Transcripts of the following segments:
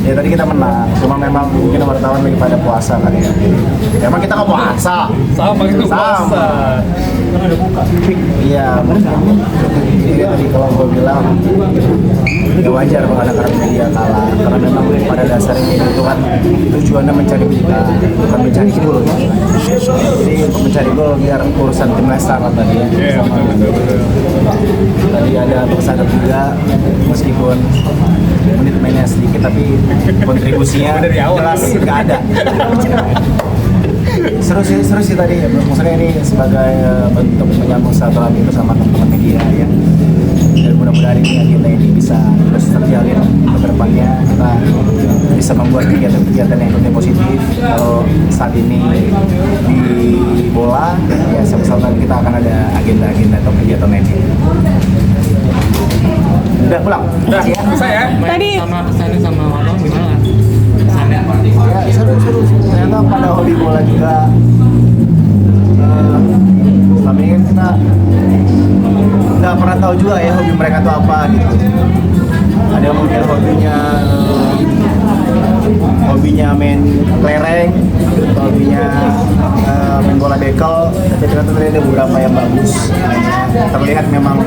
Ya tadi kita menang, cuma memang mungkin wartawan lagi pada puasa kan ya. Emang kita nggak puasa. Sama gitu puasa. Kan ada buka. Iya, mungkin. Jadi tadi kalau gue bilang ya wajar kalau anak-anak media kalah, karena memang pada dasarnya itu kan tujuannya mencari berita, bukan mencari gol. Jadi untuk mencari gol biar urusan tim Leicester lah tadi ya. Iya, Sama betul. tadi ada Bersadap juga, meskipun menit mainnya sedikit tapi kontribusinya Dari awal. jelas nggak ada. Seru sih tadi, maksudnya ini sebagai bentuk menyambung silaturahmi bersama teman-teman media ya. Dan mudah-mudahan ini agenda ini bisa terus terjalin ke depannya, kita bisa membuat kegiatan-kegiatan yang lebih positif. Kalau saat ini di bola ya sama-sama kita akan ada agenda-agenda atau kegiatan lainnya. Udah pulang? Udah, selesai ya. Tadi Sama kesannya sama Abang gimana? Kesannya? Ya seru. Ternyata pada hobi bola juga. Selama ini kan kita nggak pernah tahu juga ya hobi mereka tuh apa gitu. Ada yang mungkin hobinya main kelereng, hobinya main bola bekel, tapi ternyata tadi ada beberapa yang bagus. Terlihat memang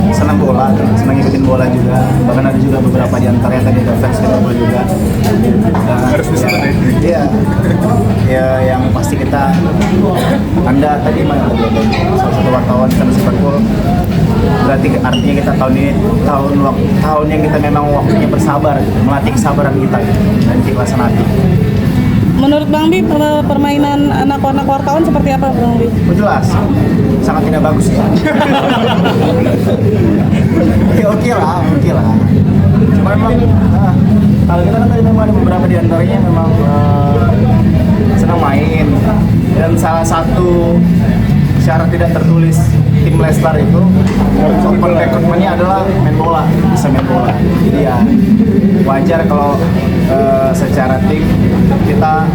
senang bola, senang ngikutin bola juga. Bahkan ada juga beberapa di antaranya tadi ada fans sepak bola juga. Harus disebutin. Iya, ya yang pasti kita, Anda tadi mana tadi ada salah satu wartawan fans sepak bola. Berarti artinya kita tahun ini tahun yang kita memang waktunya bersabar, melatih kesabaran kita dan keikhlasan hati. menurut Bang Bi permainan anak-anak wartawan seperti apa Bang Bi? Oh, jelas, sangat tidak bagus ya. Ya oke lah. Cuma memang kalau kita kan tadi memang ada beberapa di antaranya memang senang main, dan salah satu syarat tidak tertulis tim Leicester itu open recruitment-nya adalah bisa main bola. Jadi ya wajar kalau secara tim kita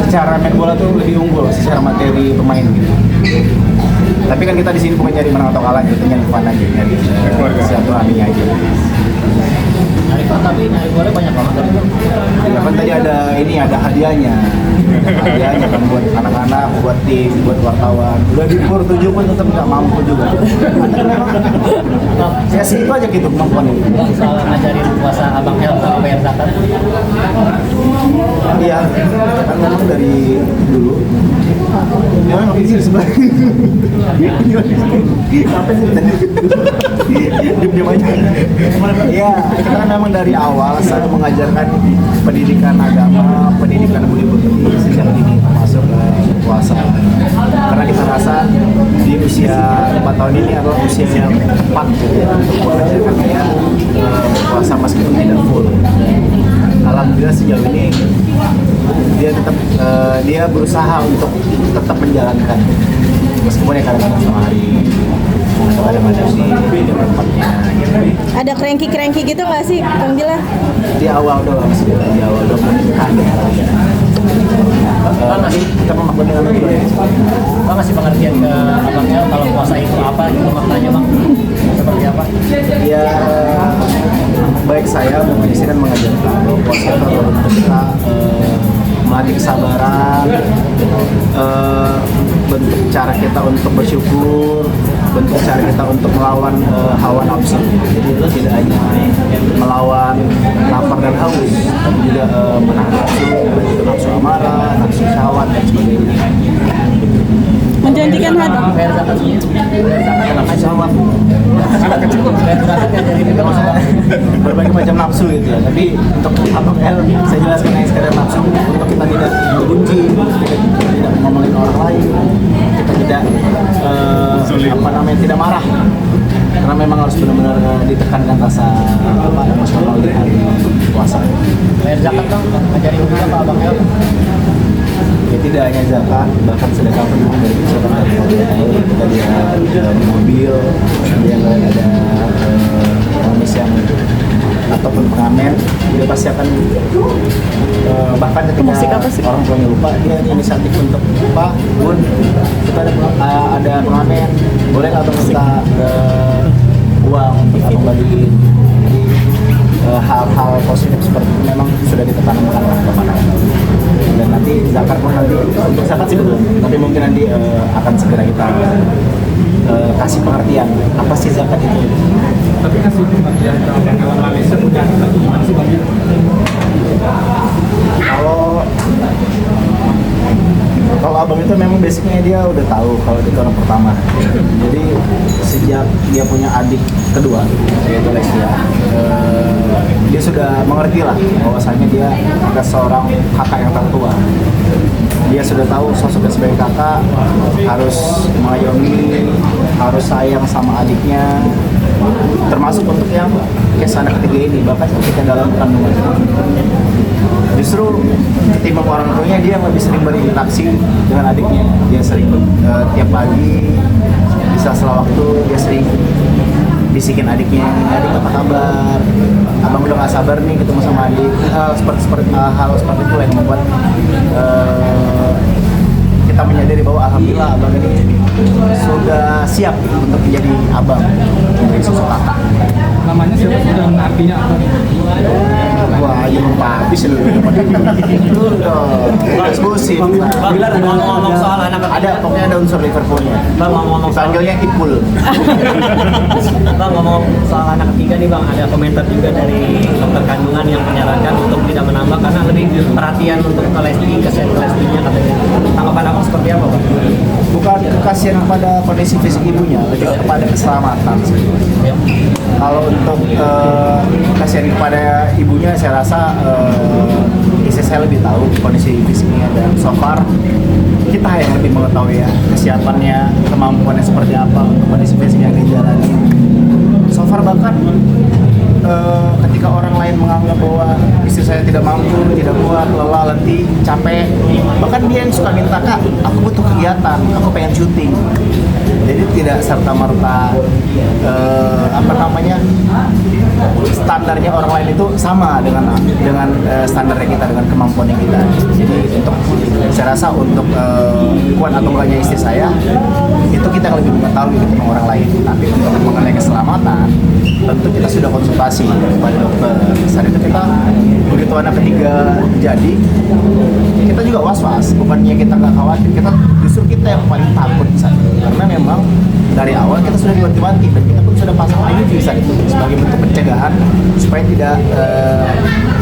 secara main bola tuh lebih unggul secara materi pemain gitu. Tapi kan kita di sini bukan nyari menang atau kalah, gitu, nyari fun aja, nyari silaturahminya aja. Tapi nyari golnya banyak banget tadi. Ya kan tadi ada hadiahnya kan buat anak-anak, buat tim, buat wartawan. Udah diukur 7 pun tetap nggak mampu juga. Ya sih itu aja gitu kemampuannya. Bang, soal ngajarin puasa Abang El sama bayar zakat. Iya, kan memang dari dulu. Ya memang di sini sebelah. Apa sih tadi? Diam aja. Ya, kita kan memang dari awal selalu mengajarkan pendidikan agama, pendidikan budi pekerti sejak dini, termasuk puasa. Karena kita rasa di usia 4 tahun ini adalah usia yang tepat gitu ya, untuk mengajarkan dia puasa meskipun tidak full. Alhamdulillah sejauh ini dia berusaha untuk tetap menjalankan, meskipun ya kadang-kadang sama hari atau kadang-kadang di jam 4-nya gitu. Ada cranky gitu nggak sih Bang Gila? Di awal doang sih, di awal doang kaget aja. Kita memaklumi dengan itu ya. Bang ngasih pengertian ke Abang El kalau puasa itu apa gitu maknanya Bang? Seperti apa? Ya baik saya maupun istri kan mengajarkan bahwa puasa itu adalah untuk kita melatih kesabaran, bentuk cara kita untuk bersyukur, bentuk cara kita untuk melawan hawa nafsu. Jadi itu tidak hanya melawan lapar dan haus, tapi juga menahan nafsu, nafsu amarah, nafsu syahwat dan sebagainya. Menjanjikan Bayar zakat sendiri. Nafsu syahwat, Bayar zakat ya dari itu masalah. berbagai macam nafsu gitu ya. Tapi untuk Abang El saya jelaskan yang sekedar nafsu, untuk kita tidak benci, kita tidak ngomongin orang lain, kita tidak tidak marah, karena memang harus benar-benar ditekankan rasa emosional di hari puasa. Bayar zakat Bang, ngajarin juga apa Abang El? Ya tidak hanya zakat, bahkan sedekah pun memang dari kecil kan dari mulai kita lihat mobil, kemudian ada pengemis yang ataupun pengamen, dia pasti akan bahkan ketika orang tuanya lupa, dia inisiatif untuk Pak, Bun, kita ada pengamen, boleh nggak minta uang untuk abang bagiin. Jadi hal-hal positif seperti itu memang sudah ditanamkan kepada dan nanti Zakar pun nanti untuk zakat sih belum, tapi mungkin nanti akan segera kita kasih pengertian apa sih zakat itu. Tapi kasih pengertian kalau Malaysia punya gimana sih Bang? Kalau abang itu memang basicnya dia udah tahu kalau dia orang pertama. Jadi sejak dia punya adik kedua yaitu Leslia, dia sudah mengerti lah bahwasanya dia ada seorang kakak yang tertua. Dia sudah tahu sosoknya sebagai kakak harus mengayomi, harus sayang sama adiknya, termasuk untuk yang kisah anak ketiga ini, bahkan ketika dalam kandungan. Justru ketimbang orang tuanya dia lebih sering berinteraksi dengan adiknya. Dia sering tiap pagi di sela waktu dia sering bisikin adiknya, adik apa kabar? Abang udah gak sabar nih ketemu sama adik. Hal seperti itu yang membuat kita menyadari bahwa alhamdulillah abang ini sudah siap untuk menjadi abang, menjadi sosok kakak. Namanya siapa sih dan artinya apa? Wah, yang habis lu itu dong. Eksklusif. Bang, ada ngomong soal anak ketiga. Ada, pokoknya ada unsur Liverpoolnya. Bang, ngomong soal Panggilnya Ipul. Bang, ngomong soal anak ketiga nih Bang, ada komentar juga dari dokter kandungan yang menyarankan untuk tidak menambah karena lebih perhatian untuk kolestinya katanya. Tanggapan Abang seperti apa Bang? Bukan kekasihan kepada kondisi fisik ibunya, lebih kepada keselamatan. Ya. Kalau untuk kasihan kepada ibunya, saya rasa istri saya lebih tahu kondisi fisiknya dan so far kita yang lebih mengetahui ya kesiapannya, kemampuannya seperti apa untuk kondisi fisik yang dijalani. So far bahkan ketika orang lain menganggap bahwa istri saya tidak mampu, tidak kuat, lelah, letih, capek, bahkan dia yang suka minta, Kak, aku butuh kegiatan, aku pengen syuting. Jadi tidak serta merta standarnya orang lain itu sama dengan standarnya kita, dengan kemampuannya kita. Jadi untuk saya rasa untuk kuat atau enggaknya istri saya itu kita yang lebih mengetahui ketimbang orang lain. Tapi untuk mengenai keselamatan tentu kita sudah konsultasi kepada dokter. Saat itu kita begitu anak ketiga jadi kita juga was-was, bukannya kita nggak khawatir, justru kita yang paling takut saat itu. Karena memang dari awal kita sudah diwanti-wanti dan kita pun sudah pasang IUD saat itu sebagai bentuk pencegahan supaya tidak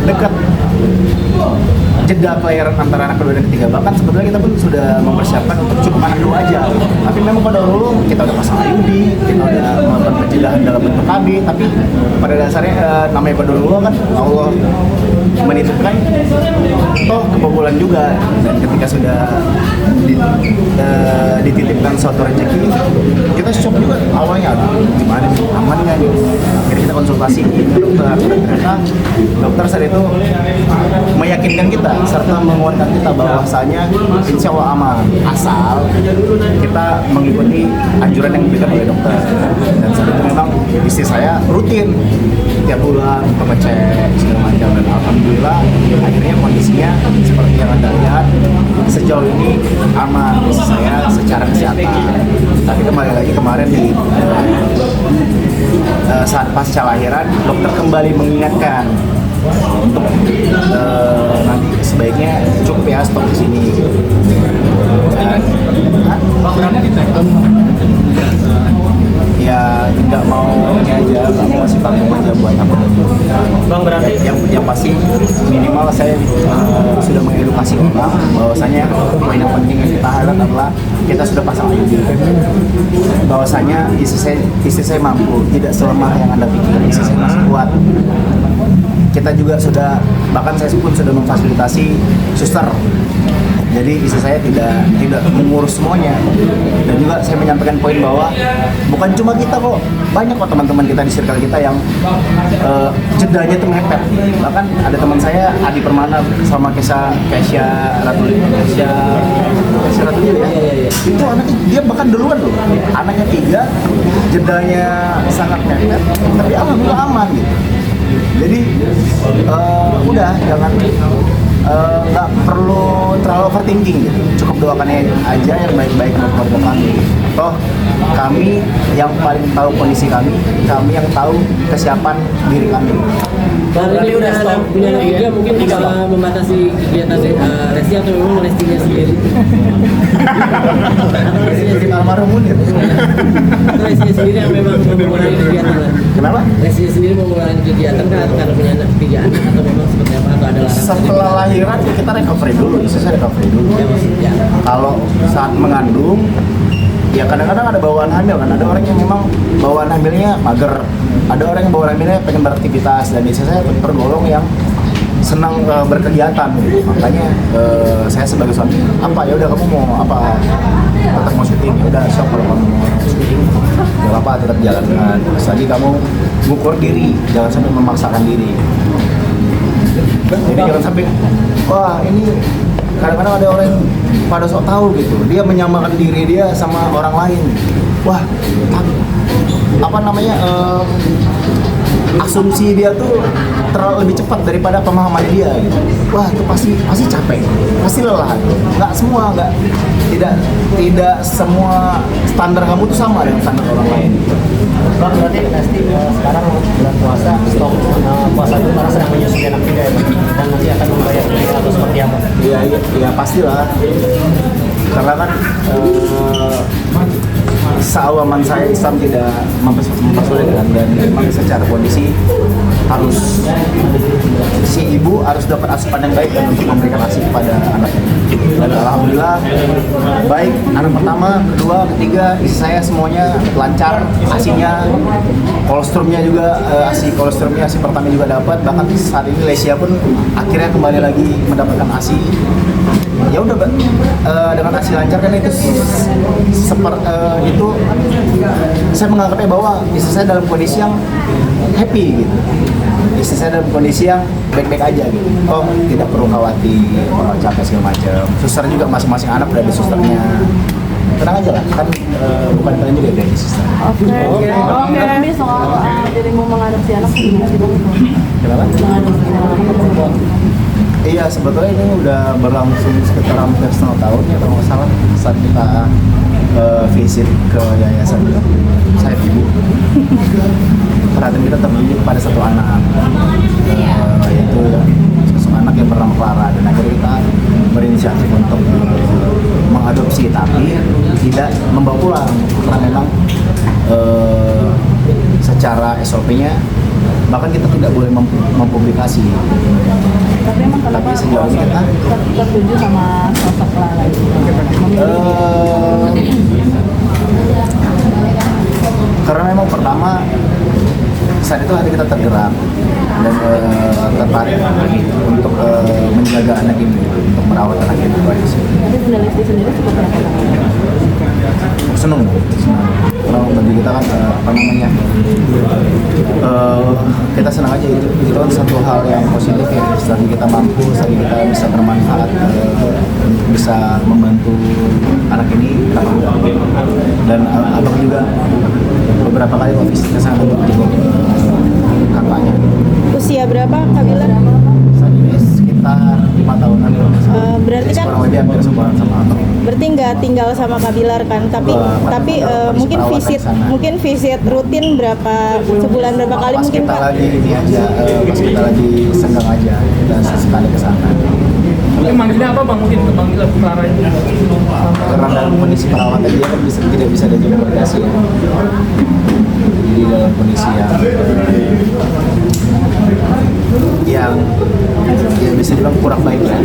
dekat jeda kelahiran antara anak kedua dan ketiga. Bahkan sebetulnya kita pun sudah mempersiapkan untuk cukup anak dua aja. Tapi memang pada dulu kita udah pasang IUD, kita udah melakukan pencegahan dalam bentuk KB. Tapi pada dasarnya namanya pada dulu kan Allah menitipkan toh kebobolan juga, dan ketika sudah dititipkan suatu rezeki kita shock juga awalnya, gimana nih, aman nggak nih. Akhirnya kita konsultasi ke dokter, dan ternyata dokter saat itu meyakinkan kita serta menguatkan kita bahwasanya insya Allah aman asal kita mengikuti anjuran yang diberikan oleh dokter. Dan saat itu memang istri saya rutin tiap bulan untuk ngecek segala macam, dan alhamdulillah akhirnya kondisinya seperti yang Anda lihat sejauh ini aman istri saya secara kesehatan. Tapi kembali lagi kemarin di saat pasca lahiran dokter kembali mengingatkan untuk nanti sebaiknya cukup ya stop di sini. Dan Backgroundnya di tekton. ya nggak mau ini aja, nggak mau kasih tanggung aja buat aku. Bang, berarti Yang pasti minimal saya sudah mengedukasi orang bahwasanya poin yang penting yang kita harap adalah kita sudah pasang IUD, bahwasanya istri saya mampu, tidak selemah yang Anda pikir, istri saya masih kuat. Kita juga sudah, bahkan saya pun sudah memfasilitasi suster. Jadi istri saya tidak mengurus semuanya. Dan juga saya menyampaikan poin bahwa bukan cuma kita kok, banyak kok teman-teman kita di circle kita yang jedanya tuh mepet. Bahkan ada teman saya Adi Permana sama Kesha Ratulia ya. Itu anaknya dia bahkan duluan loh. Anaknya 3, jedanya sangat mepet, tapi alhamdulillah aman gitu. Jadi udah jangan nggak perlu terlalu overthinking gitu. Cukup doakan aja yang baik-baik untuk keluarga kami. Toh kami yang paling tahu kondisi kami yang tahu kesiapan diri kami. Berarti udah stop punya anak tiga mungkin bisa membatasi kegiatan Resti atau memang Restinya sendiri? Atau Restinya sendiri? Almarhum Munir. Atau Restinya sendiri yang memang mengurangi kegiatan lah? Kenapa? Restinya sendiri mau mengurangi kegiatan kan karena punya anak tiga anak atau memang seperti apa atau ada larangan? Setelah lahiran kita recovery dulu, saya recovery dulu. Ya, maksudnya. Kalau saat mengandung, ya kadang-kadang ada bawaan hamil kan, ada orang yang memang bawaan hamilnya mager, ada orang yang bawaan hamilnya pengen beraktivitas, dan istri saya tergolong yang senang berkegiatan gitu. Makanya saya sebagai suami, apa ya udah kamu mau apa, tetap mau syuting, ya udah siap kalau kamu mau syuting, gak apa-apa tetap jalankan. Terus lagi kamu ngukur diri, jangan sampai memaksakan diri. Jadi jangan sampai, wah ini kadang-kadang ada orang yang pada sok tahu gitu, dia menyamakan diri dia sama orang lain. Wah, apa namanya, asumsi dia tuh terlalu lebih cepat daripada pemahaman dia gitu. Wah, itu pasti capek, pasti lelah. Tidak semua standar kamu tuh sama dengan standar orang lain. Bang, berarti pasti sekarang bulan puasa stop puasa dulu karena sedang menyusui anak tiga ya, dan nanti akan membayar mereka atau seperti apa? Iya pastilah. Karena kan seawaman saya Islam tidak mempersulit kan, dan memang secara kondisi harus si ibu harus dapat asupan yang baik dan untuk memberikan ASI kepada anaknya. Dan alhamdulillah baik anak pertama, kedua, ketiga, istri saya semuanya lancar, ASI-nya, kolostrumnya juga, ASI kolostrumnya, ASI pertama juga dapat. Bahkan saat ini Lesia pun akhirnya kembali lagi mendapatkan ASI. Ya udah, dengan ASI lancar kan itu itu saya menganggapnya bahwa istri saya dalam kondisi yang happy gitu. Istri saya dalam kondisi yang baik-baik aja gitu. Oh, tidak perlu khawatir, kalau capek segala macam. Suster juga masing-masing anak udah ada susternya. Tenang aja lah, kan bukan kalian juga dari suster. Oke, Randy, soal dirimu mengadopsi anak gimana sih Bang? Kenapa? Mengadopsi anak perempuan. Iya, sebetulnya ini udah berlangsung sekitar hampir setengah tahun ya kalau nggak salah, saat kita visit ke yayasan saya ibu. Perhatian kita tertuju pada satu anak, yaitu sosok anak yang bernama Clara, dan akhirnya kita berinisiatif untuk mengadopsi, tapi tidak membawa pulang karena memang secara SOP-nya bahkan kita tidak boleh mempublikasi. Tapi emang kenapa sejauh ini kita tertuju sama sosok Clara itu? Karena memang pertama saat itu hati kita tergerak dan tertarik untuk menjaga anak ini, untuk merawat anak ini. Tapi Bunda Lesti sendiri seperti apa? Seneng. Kalau bagi kita kan apa namanya, kita senang aja, itu kan satu hal yang positif ya. Selagi kita mampu, selagi kita bisa bermanfaat, bisa membantu anak ini, kita mampu. Dan abang juga beberapa kali ofis ke sana untuk jenguk kakaknya. Usia berapa Kak Bilar? Saat ini sekitar 5 tahunan ya. Berarti kan kurang lebih hampir seumuran sama abang. berarti nggak tinggal sama Kak Bilar kan? Tapi mungkin perawatan di sana. visit rutin berapa sebulan berapa kali Pas mungkin kita Kak? lagi ini aja, pas kita lagi senggang aja, kita sesekali ke sana. Mungkin manggilnya apa Bang? Mungkin ke manggil Clara itu. Karena dalam kondisi perawatan dia kan tidak bisa dikomunikasi ya. Jadi dalam kondisi yang ya bisa dibilang kurang baik ya.